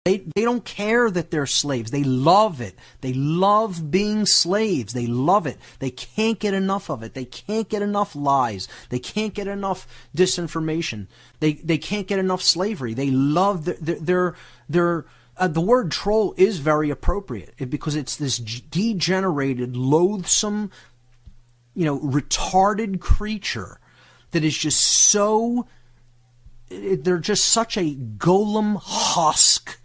They don't care that they're slaves. They love it. They love being slaves. They love it. They can't get enough of it. They can't get enough lies. They can't get enough disinformation. They can't get enough slavery. They love the word troll is very appropriate because it's this degenerated, loathsome, retarded creature that is just so, they're just such a golem husk.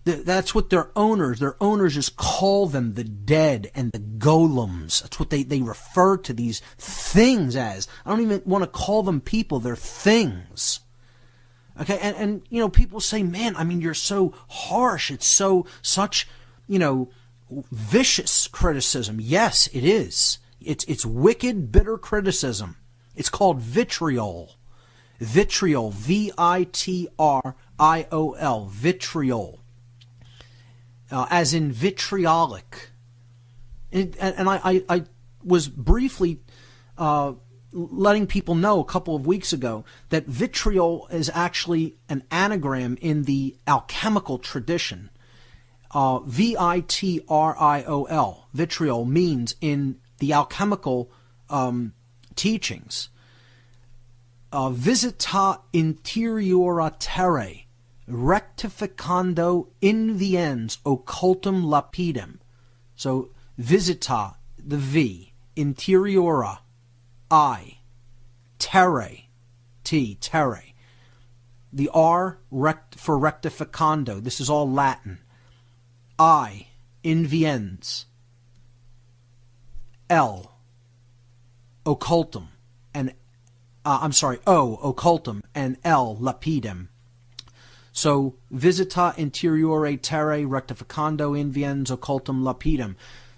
That's what their owners just call them, the dead and the golems. That's what they refer to these things as. I don't even want to call them people. They're things. Okay. And people say, man, I mean, you're so harsh. It's such, vicious criticism. Yes, it is. It's wicked, bitter criticism. It's called vitriol. Vitriol, vitriol, vitriol, as in vitriolic. And I was briefly letting people know a couple of weeks ago that vitriol is actually an anagram in the alchemical tradition. vitriol, vitriol means in the alchemical teachings, visita interiora terrae, rectificando inviens occultum lapidem. So visita, the V, interiora, I, terrae, T, terrae. The R for rectificando. This is all Latin. I, inviens. L, occultum, and O, occultum, and L, lapidem. So, visita interiore terrae rectificando inviens occultum lapidem.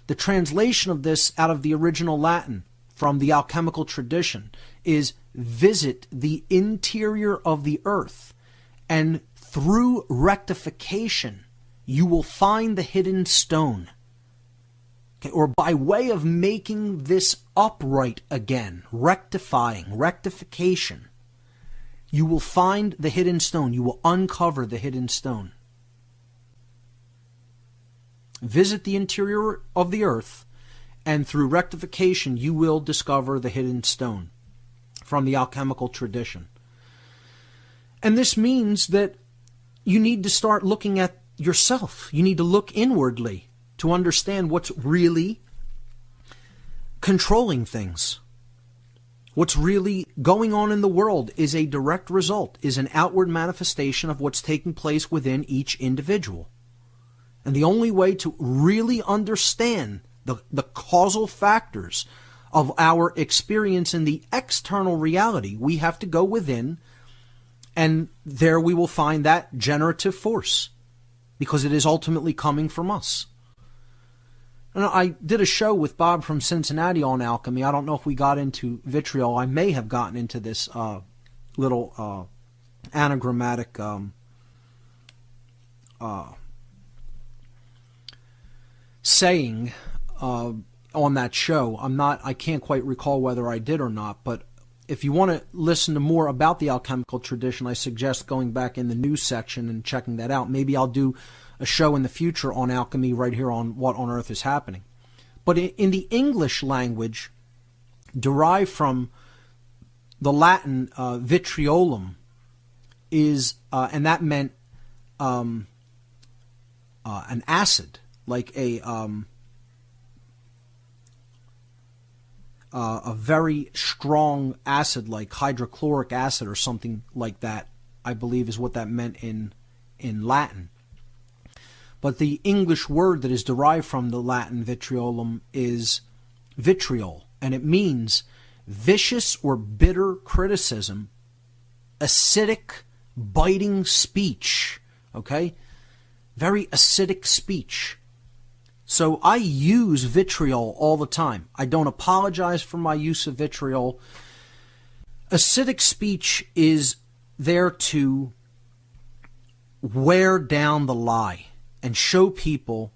The translation of this out of the original Latin from the alchemical tradition is visit the interior of the earth, and through rectification you will find the hidden stone. Okay, or by way of making this upright again, rectification, you will find the hidden stone. You will uncover the hidden stone. Visit the interior of the earth, and through rectification you will discover the hidden stone, from the alchemical tradition. And this means that you need to start looking at yourself. You need to look inwardly to understand what's really controlling things. What's really going on in the world is a direct result, is an outward manifestation of what's taking place within each individual. And the only way to really understand the causal factors of our experience in the external reality, we have to go within, and there we will find that generative force, because it is ultimately coming from us. And I did a show with Bob from Cincinnati on alchemy. I don't know if we got into vitriol. I may have gotten into this little anagrammatic saying on that show. I can't quite recall whether I did or not, but if you want to listen to more about the alchemical tradition, I suggest going back in the news section and checking that out. Maybe I'll do a show in the future on alchemy right here on What on Earth is Happening. But in the English language, derived from the Latin vitriolum, is and that meant an acid, like a very strong acid, like hydrochloric acid or something like that, I believe is what that meant in Latin. But the English word that is derived from the Latin vitriolum is vitriol, and it means vicious or bitter criticism, acidic, biting speech, okay? Very acidic speech. So I use vitriol all the time. I don't apologize for my use of vitriol. Acidic speech is there to wear down the lie and show people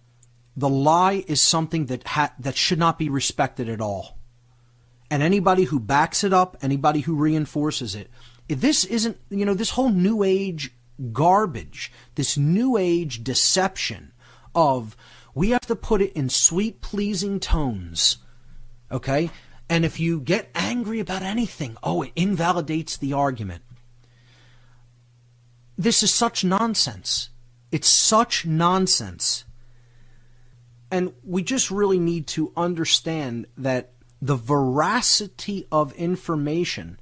the lie is something that should not be respected at all. And anybody who backs it up, anybody who reinforces it, this isn't, this whole New Age garbage, this new age deception of we have to put it in sweet, pleasing tones, okay? And if you get angry about anything, oh, it invalidates the argument. This is such nonsense. It's such nonsense. And we just really need to understand that the veracity of information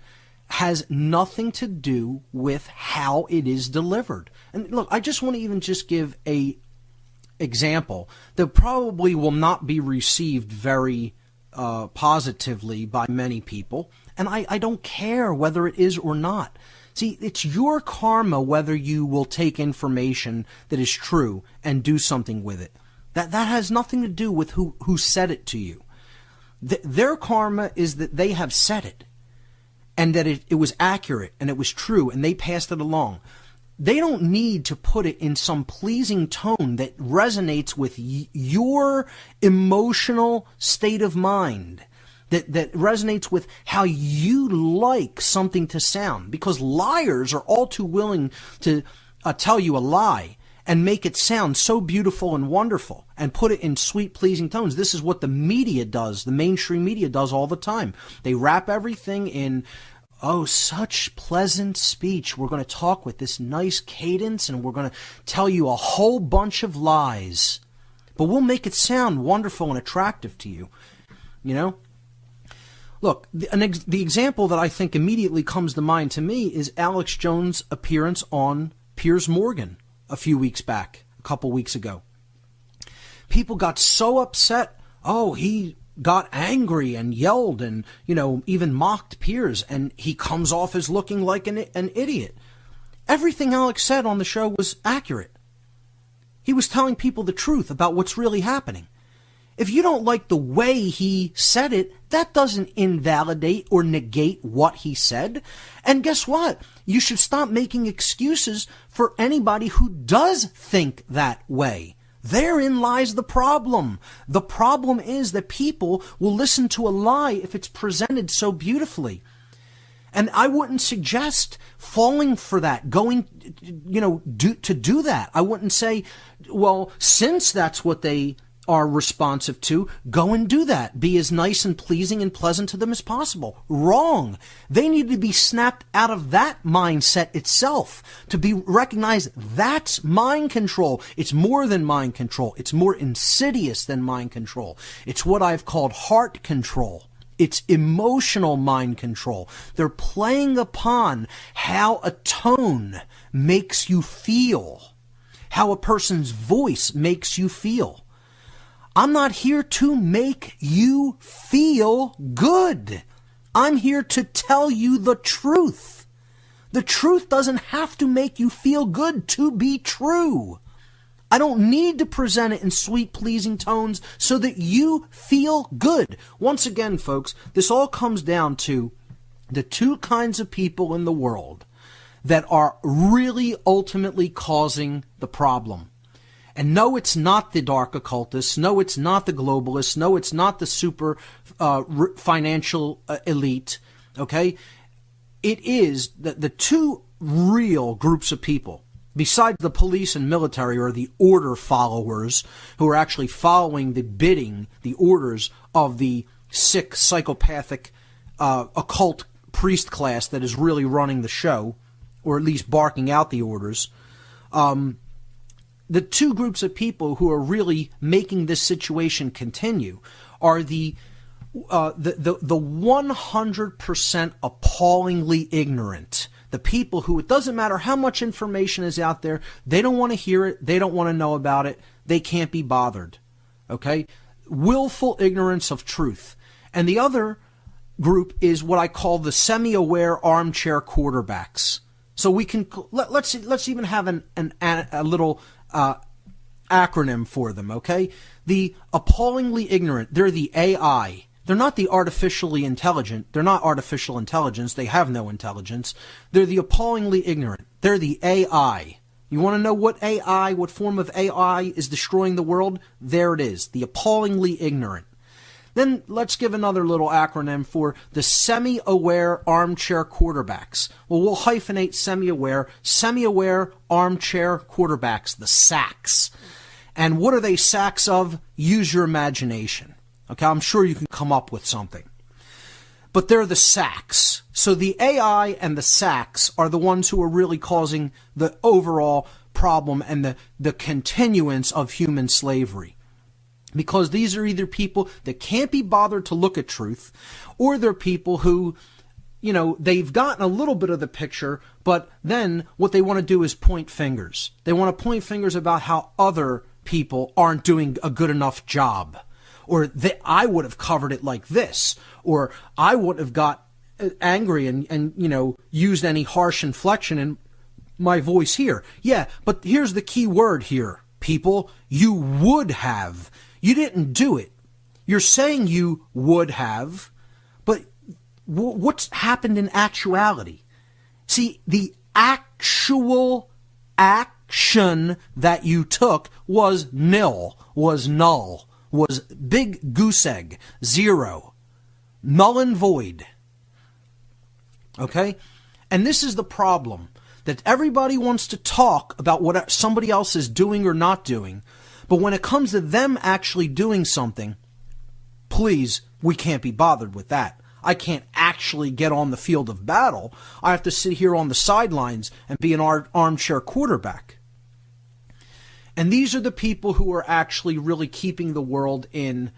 has nothing to do with how it is delivered. And look, I just want to even just give a example that probably will not be received very positively by many people, and I don't care whether it is or not. See, it's your karma whether you will take information that is true and do something with it. That has nothing to do with who said it to you. Their karma is that they have said it, and that it was accurate and it was true, and they passed it along. They don't need to put it in some pleasing tone that resonates with your emotional state of mind, that resonates with how you like something to sound. Because liars are all too willing to tell you a lie and make it sound so beautiful and wonderful and put it in sweet, pleasing tones. This is what the media does. The mainstream media does all the time. They wrap everything in, oh, such pleasant speech. We're going to talk with this nice cadence, and we're going to tell you a whole bunch of lies. But we'll make it sound wonderful and attractive to you. You know? Look, the example that I think immediately comes to mind to me is Alex Jones' appearance on Piers Morgan a few weeks back, a couple weeks ago. People got so upset. Oh, he got angry and yelled and, even mocked Piers, and he comes off as looking like an idiot. Everything Alex said on the show was accurate. He was telling people the truth about what's really happening. If you don't like the way he said it, that doesn't invalidate or negate what he said. And guess what? You should stop making excuses for anybody who does think that way. Therein lies the problem. The problem is that people will listen to a lie if it's presented so beautifully. And I wouldn't suggest falling for that, going, to do that. I wouldn't say, well, since that's what they are responsive to, go and do that. Be as nice and pleasing and pleasant to them as possible. Wrong. They need to be snapped out of that mindset itself to be recognized. That's mind control. It's more than mind control. It's more insidious than mind control. It's what I've called heart control. It's emotional mind control. They're playing upon how a tone makes you feel, how a person's voice makes you feel. I'm not here to make you feel good. I'm here to tell you the truth. The truth doesn't have to make you feel good to be true. I don't need to present it in sweet, pleasing tones so that you feel good. Once again, folks, this all comes down to the two kinds of people in the world that are really ultimately causing the problem. And no, it's not the dark occultists. No, it's not the globalists. No, it's not the super financial elite. Okay? It is the two real groups of people, besides the police and military, or the order followers who are actually following the bidding, the orders of the sick, psychopathic, occult priest class that is really running the show, or at least barking out the orders. The two groups of people who are really making this situation continue are the 100% appallingly ignorant. The people who, it doesn't matter how much information is out there, they don't want to hear it, they don't want to know about it, they can't be bothered. Okay? Willful ignorance of truth. And the other group is what I call the semi-aware armchair quarterbacks. So we can, let's even have a little acronym for them, okay? The appallingly ignorant, they're the AI. They're not the artificially intelligent. They're not artificial intelligence. They have no intelligence. They're the appallingly ignorant. They're the AI. You want to know what form of AI is destroying the world? There it is, the appallingly ignorant. Then let's give another little acronym for the semi-aware armchair quarterbacks. Well, we'll hyphenate semi-aware armchair quarterbacks, the SACs. And what are they SACs of? Use your imagination. Okay, I'm sure you can come up with something. But they're the SACs. So the AI and the SACs are the ones who are really causing the overall problem and the continuance of human slavery. Because these are either people that can't be bothered to look at truth, or they're people who, you know, they've gotten a little bit of the picture, but then what they want to do is point fingers. They want to point fingers about how other people aren't doing a good enough job. Or that I would have covered it like this, or I would have got angry and you know, used any harsh inflection in my voice here. Yeah, but here's the key word here, people. You would have. You didn't do it. You're saying you would have, but what's happened in actuality? See, the actual action that you took was nil, was null. Was big goose egg, zero, null and void. Okay? And this is the problem, that everybody wants to talk about what somebody else is doing or not doing, but when it comes to them actually doing something, please, we can't be bothered with that. I can't actually get on the field of battle. I have to sit here on the sidelines and be an armchair quarterback. And these are the people who are actually really keeping the world in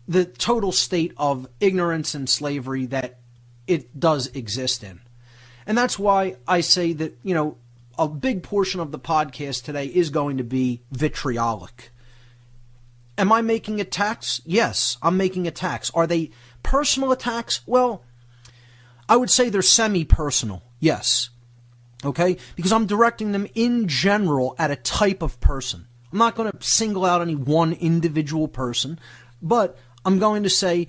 the total state of ignorance and slavery that it does exist in. And that's why I say that, you know, a big portion of the podcast today is going to be vitriolic. Am I making attacks? Yes, I'm making attacks. Are they personal attacks? Well, I would say they're semi-personal, yes. Okay? Because I'm directing them in general at a type of person. I'm not going to single out any one individual person, but I'm going to say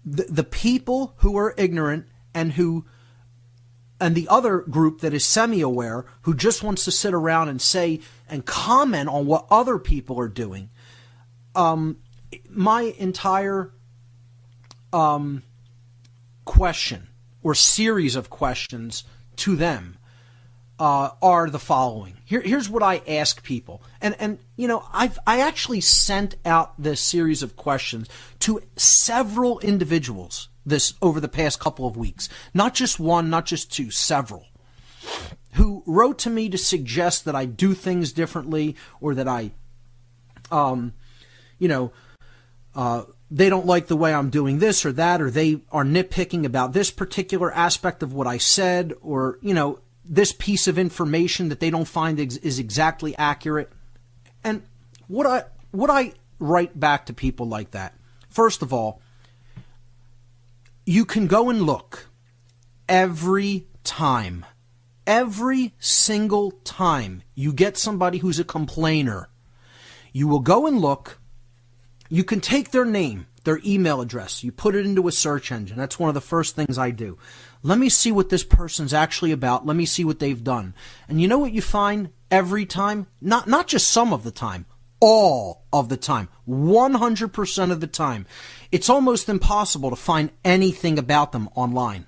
the people who are ignorant and the other group that is semi-aware, who just wants to sit around and say and comment on what other people are doing. My entire question or series of questions to them are the following. Here's what I ask people. And you know, I actually sent out this series of questions to several individuals over the past couple of weeks. Not just one, not just two, several. Who wrote to me to suggest that I do things differently, or that I, they don't like the way I'm doing this or that, or they are nitpicking about this particular aspect of what I said, or, you know, this piece of information that they don't find is exactly accurate. And what I write back to people like that, first of all, you can go and look every single time you get somebody who's a complainer. You will go and look. You can take their name, their email address. You put it into a search engine. That's one of the first things I do. Let me see what this person's actually about. Let me see what they've done. And you know what you find every time? Not just some of the time. All of the time. 100% of the time. It's almost impossible to find anything about them online.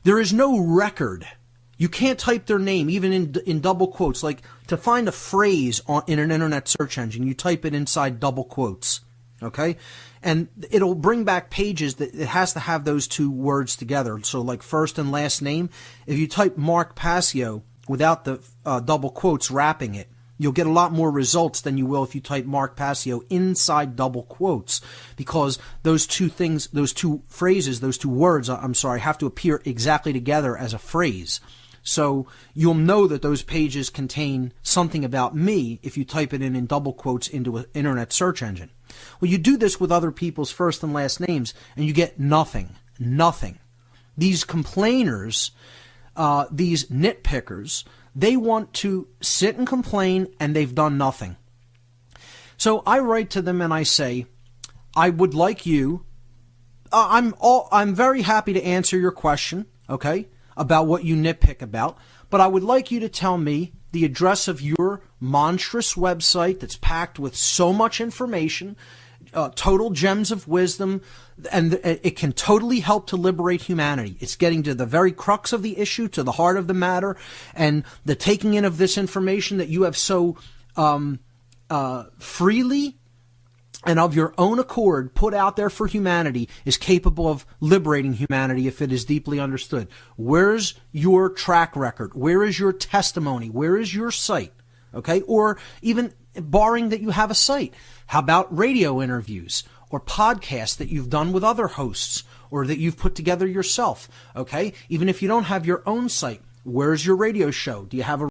There is no record. You can't type their name, even in double quotes. Like, to find a phrase in an internet search engine, you type it inside double quotes. Okay? And it'll bring back pages that it has to have those two words together. So, like first and last name, if you type Mark Passio without the double quotes wrapping it, you'll get a lot more results than you will if you type Mark Passio inside double quotes, because those two things, those two phrases, those two words, have to appear exactly together as a phrase. So you'll know that those pages contain something about me if you type it in double quotes into an internet search engine. Well, you do this with other people's first and last names, and you get nothing. Nothing. These complainers, these nitpickers, they want to sit and complain, and they've done nothing. So I write to them and I say, I would like you, I'm very happy to answer your question, okay, about what you nitpick about, but I would like you to tell me the address of your monstrous website that's packed with so much information, total gems of wisdom, and it can totally help to liberate humanity. It's getting to the very crux of the issue, to the heart of the matter, and the taking in of this information that you have so freely and of your own accord put out there for humanity is capable of liberating humanity if it is deeply understood. Where's your track record? Where is your testimony? Where is your site? Okay? Or even barring that you have a site, how about radio interviews or podcasts that you've done with other hosts or that you've put together yourself? Okay? Even if you don't have your own site, where's your radio show? Do you have a